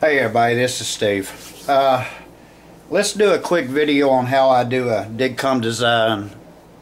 Hey everybody, this is Steve. Let's do a quick video on how I do a DigCom design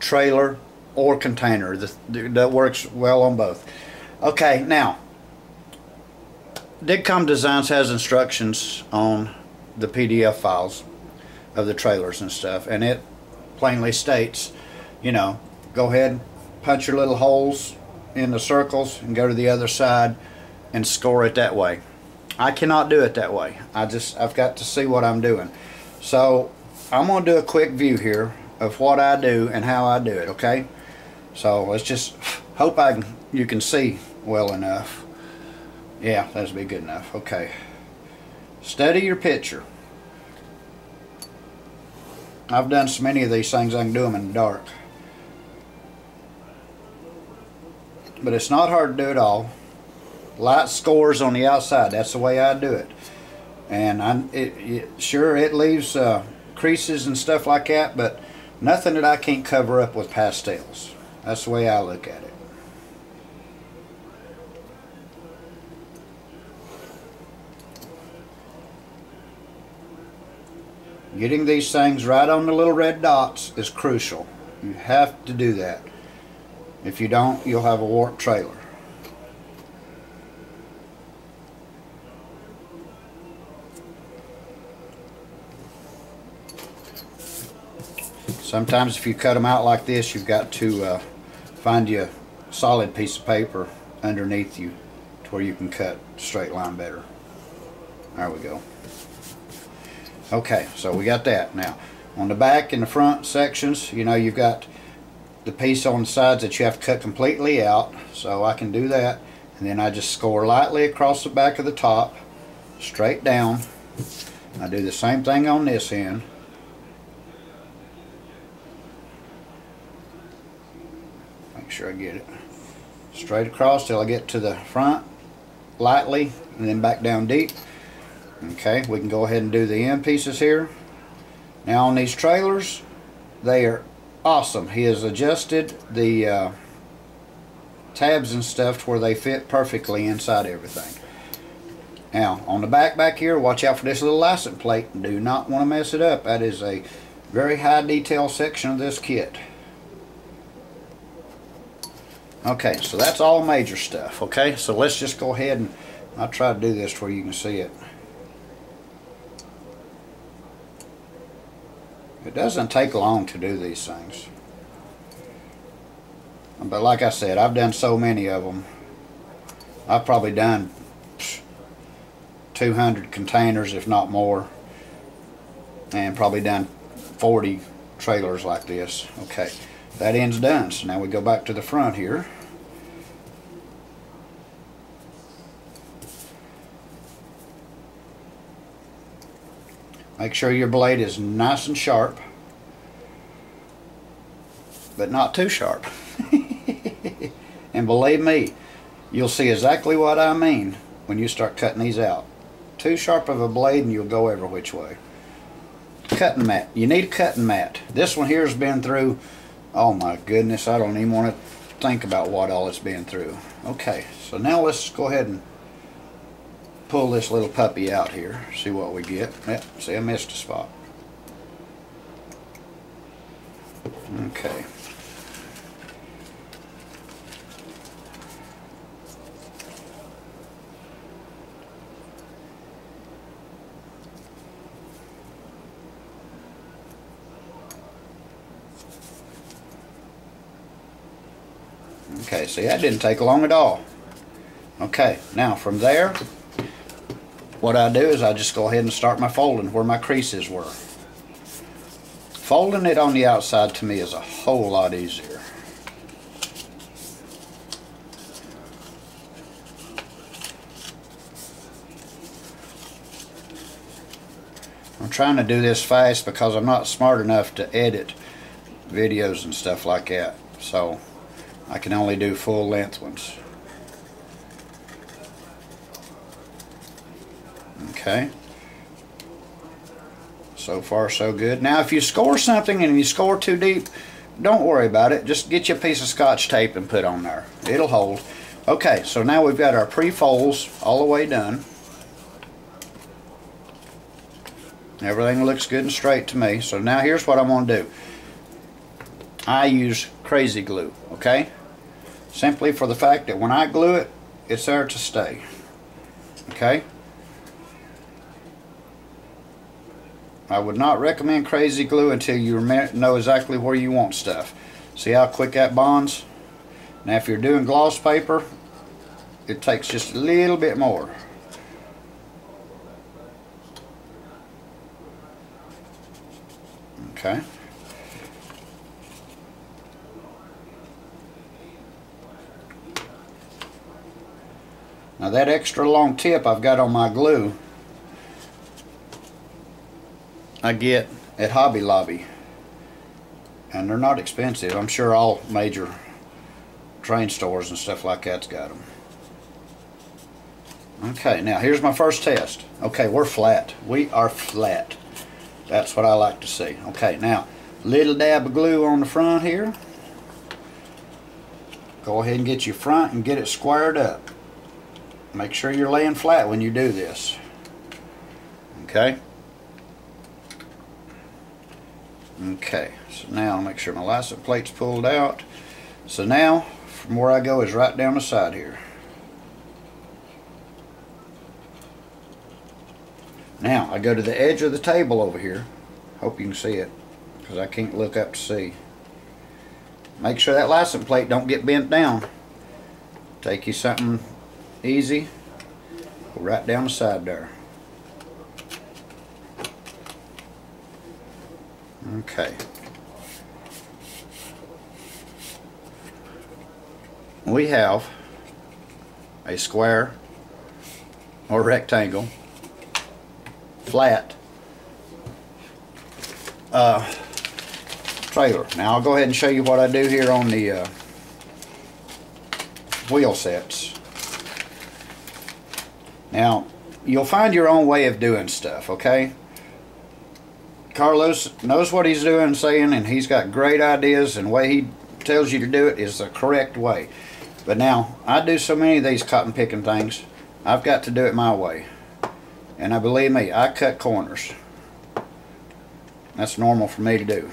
trailer or container that works well on both. Okay, now DigCom Designs has instructions on the PDF files of the trailers and stuff, and it plainly states, you know, go ahead, punch your little holes in the circles and go to the other side and score it that way. I cannot do it that way. I've got to see what I'm doing. So I'm going to do a quick view here of what I do and how I do it, okay? So let's just hope you can see well enough. Yeah, that'll be good enough. Okay. Study your picture. I've done so many of these things I can do them in the dark. But it's not hard to do it all. Light scores on the outside. That's the way I do it. And sure, it leaves creases and stuff like that, but nothing that I can't cover up with pastels. That's the way I look at it. Getting these things right on the little red dots is crucial. You have to do that. If you don't, you'll have a warped trailer. Sometimes if you cut them out like this, you've got to find you a solid piece of paper underneath you to where you can cut straight line better. There we go. Okay, so we got that. Now, on the back and the front sections, you know, you've got the piece on the sides that you have to cut completely out. So I can do that. And then I just score lightly across the back of the top, straight down. I do the same thing on this end. Make sure I get it straight across till I get to the front, lightly, and then back down deep. Okay, we can go ahead and do the end pieces here. Now on these trailers, they are awesome. He has adjusted the tabs and stuff to where they fit perfectly inside everything. Now on the back here, watch out for this little license plate. Do not want to mess it up. That is a very high detail section of this kit. Okay, so that's all major stuff. Okay, so let's just go ahead and I'll try to do this where you can see it. It doesn't take long to do these things. But like I said, I've done so many of them. I've probably done 200 containers, if not more. And probably done 40 trailers like this. Okay, that end's done. So now we go back to the front here. Make sure your blade is nice and sharp, but not too sharp. And believe me, you'll see exactly what I mean when you start cutting these out. Too sharp of a blade and you'll go every which way. Cutting mat. You need a cutting mat. This one here has been through, oh my goodness, I don't even want to think about what all it's been through. Okay, so now let's go ahead and pull this little puppy out here, see what we get. Yep, see, I missed a spot. Okay. Okay, see, that didn't take long at all. Okay, now from there, what I do is I just go ahead and start my folding where my creases were. Folding it on the outside to me is a whole lot easier. I'm trying to do this fast because I'm not smart enough to edit videos and stuff like that. So I can only do full length ones. Okay, so far so good. Now if you score something and you score too deep, don't worry about it. Just get you a piece of Scotch tape and put on there. It'll hold. Okay, so now we've got our pre-folds all the way done. Everything looks good and straight to me. So now here's what I'm going to do. I use crazy glue, okay? Simply for the fact that when I glue it, it's there to stay. Okay? I would not recommend crazy glue until you know exactly where you want stuff. See how quick that bonds? Now if you're doing gloss paper, it takes just a little bit more. Okay. Now that extra long tip I've got on my glue, I get at Hobby Lobby, and they're not expensive. I'm sure all major train stores and stuff like that's got them. Okay, now here's my first test. Okay, we're flat. We are flat. That's what I like to see. Okay, now little dab of glue on the front here. Go ahead and get your front and get it squared up. Make sure you're laying flat when you do this. Okay. Okay, so now I'll make sure my license plate's pulled out. So now, from where I go is right down the side here. Now, I go to the edge of the table over here. Hope you can see it, because I can't look up to see. Make sure that license plate don't get bent down. Take you something easy. Go right down the side there. Okay. We have a square or rectangle, flat trailer. Now I'll go ahead and show you what I do here on the wheel sets. Now you'll find your own way of doing stuff, okay? Carlos knows what he's doing and saying, and he's got great ideas, and the way he tells you to do it is the correct way. But now, I do so many of these cotton picking things, I've got to do it my way. And believe me, I cut corners. That's normal for me to do.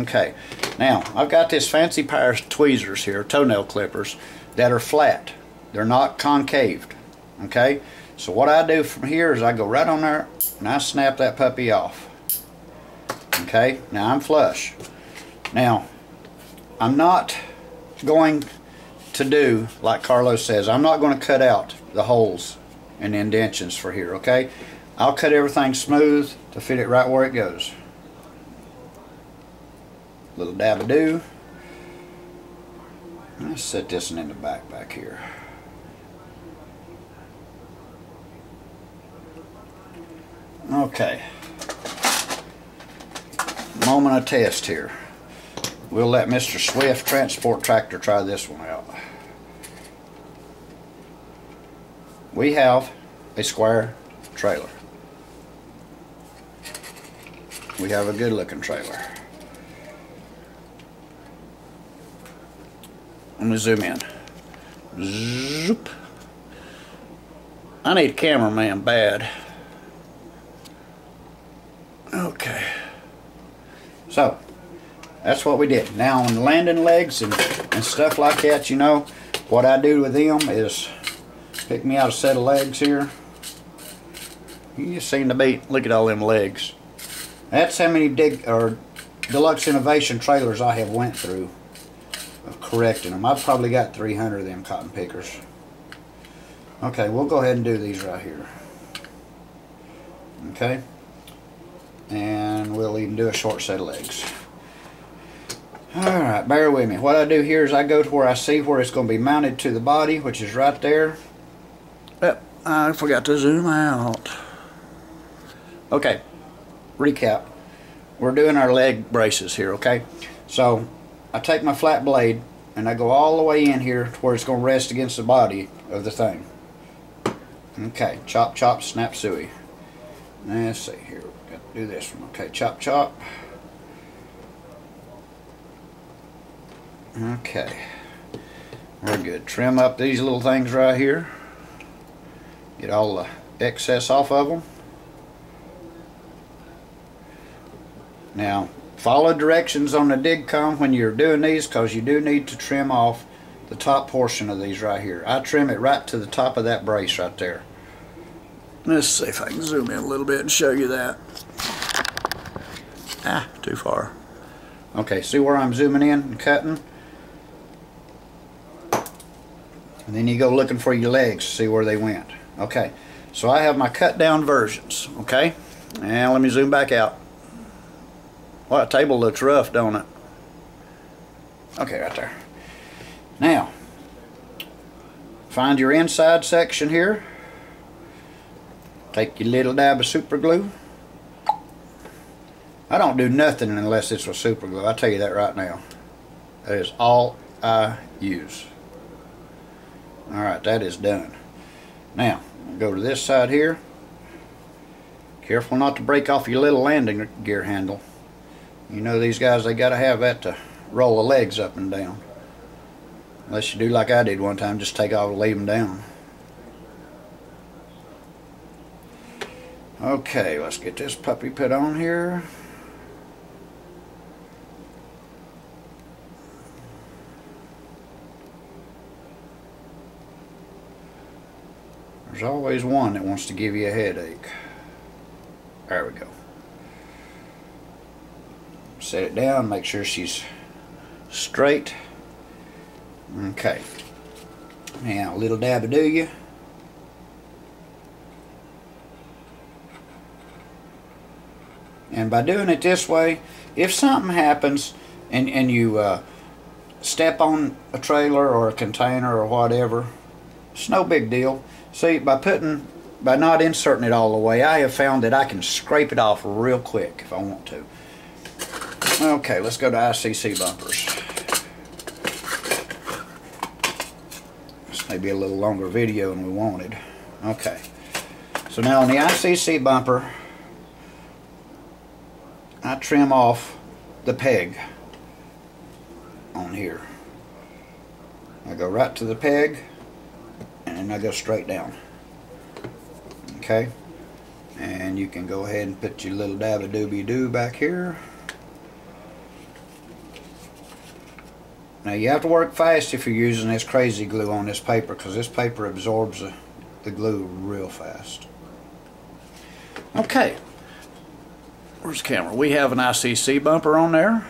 Okay, now I've got this fancy pair of tweezers here, toenail clippers, that are flat. They're not concaved. Okay, so what I do from here is I go right on there and I snap that puppy off. Okay, now I'm flush. Now, I'm not going to do like Carlos says. I'm not going to cut out the holes and the indentions for here, okay? I'll cut everything smooth to fit it right where it goes. Little dab-a-doo. Let's set this one in the back here. Okay. Moment of test here. We'll let Mr. Swift Transport Tractor try this one out. We have a square trailer. We have a good looking trailer. Let me zoom in. Zoop. I need a cameraman bad. Okay. So, that's what we did. Now on the landing legs and stuff like that, you know, what I do with them is pick me out a set of legs here. You seem to be, look at all them legs. That's how many Deluxe Innovation trailers I have went through of correcting them. I've probably got 300 of them cotton pickers. Okay, we'll go ahead and do these right here. Okay. And we'll even do a short set of legs. Alright, bear with me. What I do here is I go to where I see where it's going to be mounted to the body, which is right there. Oh, I forgot to zoom out. Okay, recap. We're doing our leg braces here, okay? So, I take my flat blade and I go all the way in here to where it's going to rest against the body of the thing. Okay, chop, chop, snap, suey. Let's see here. Got to do this one. Okay, chop, chop. Okay, we're good. Trim up these little things right here. Get all the excess off of them. Now, follow directions on the DigCom when you're doing these, because you do need to trim off the top portion of these right here. I trim it right to the top of that brace right there. Let's see if I can zoom in a little bit and show you that. Ah, too far. Okay, see where I'm zooming in and cutting? And then you go looking for your legs, see where they went. Okay, so I have my cut down versions, okay? And let me zoom back out. Well, that table looks rough, don't it? Okay, right there. Now, find your inside section here. Take your little dab of super glue. I don't do nothing unless it's with super glue. I'll tell you that right now. That is all I use. Alright, that is done. Now, go to this side here. Careful not to break off your little landing gear handle. You know these guys, they gotta have that to roll the legs up and down. Unless you do like I did one time, just take off and leave them down. Okay, let's get this puppy put on here. There's always one that wants to give you a headache. There we go. Set it down, make sure she's straight. Okay. Now, a little dab of do you. And by doing it this way, if something happens and you step on a trailer or a container or whatever, it's no big deal. See, by not inserting it all the way, I have found that I can scrape it off real quick if I want to. Okay, let's go to ICC bumpers. This may be a little longer video than we wanted. Okay, so now on the ICC bumper, I trim off the peg on here. I go right to the peg and I go straight down. Okay, and you can go ahead and put your little dab of doobie-doo back here. Now you have to work fast if you're using this crazy glue on this paper, because this paper absorbs the glue real fast. Okay, where's the camera? We have an ICC bumper on there.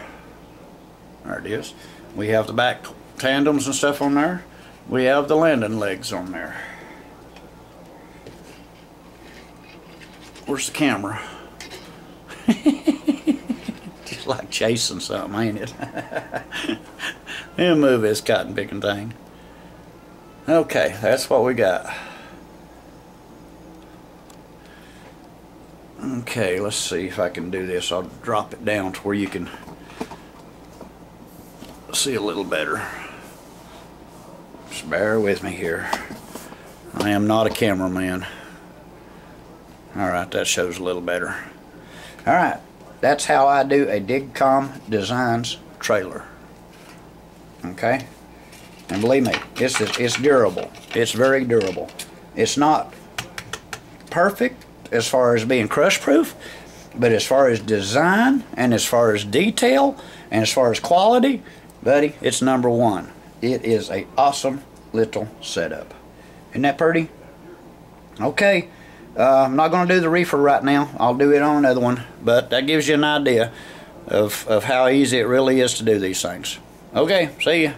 There it is. We have the back tandems and stuff on there. We have the landing legs on there. Where's the camera? Just like chasing something, ain't it? He'll move this cotton picking thing. Okay, that's what we got. Okay, let's see if I can do this. I'll drop it down to where you can see a little better. Just bear with me here. I am not a cameraman. Alright, that shows a little better. Alright, that's how I do a DigCom Designs trailer. Okay? And believe me, it's durable. It's very durable. It's not perfect as far as being crush proof, but as far as design and as far as detail and as far as quality, buddy, it's #1. It is a awesome little setup. Isn't that pretty? Okay, I'm not going to do the reefer right now. I'll do it on another one, but that gives you an idea of how easy it really is to do these things. Okay, see ya.